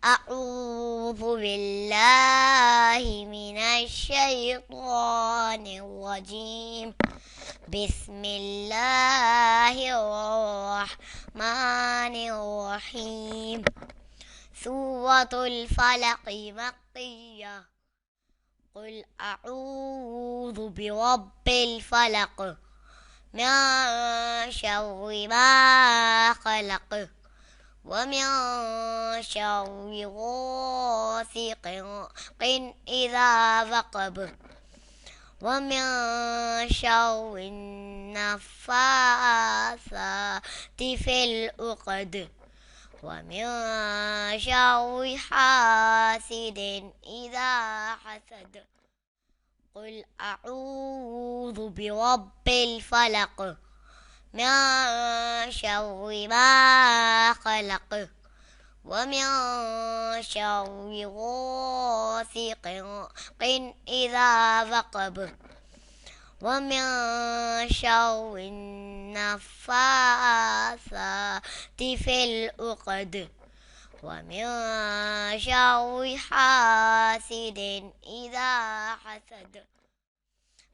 أعوذ بالله من الشيطان الرجيم بسم الله الرحمن الرحيم سورة الفلق مكية قل أعوذ برب الفلق من شر ما خلق ومن شر غاسق إذا وقب ومن شر النفاثات في العقد ومن شر حاسد إذا حسد قل أعوذ برب الفلق من شر ما خلق ومن شر غاسق إذا وقب ومن شر النفاثات في العقد ومن شر حاسد إذا حسد।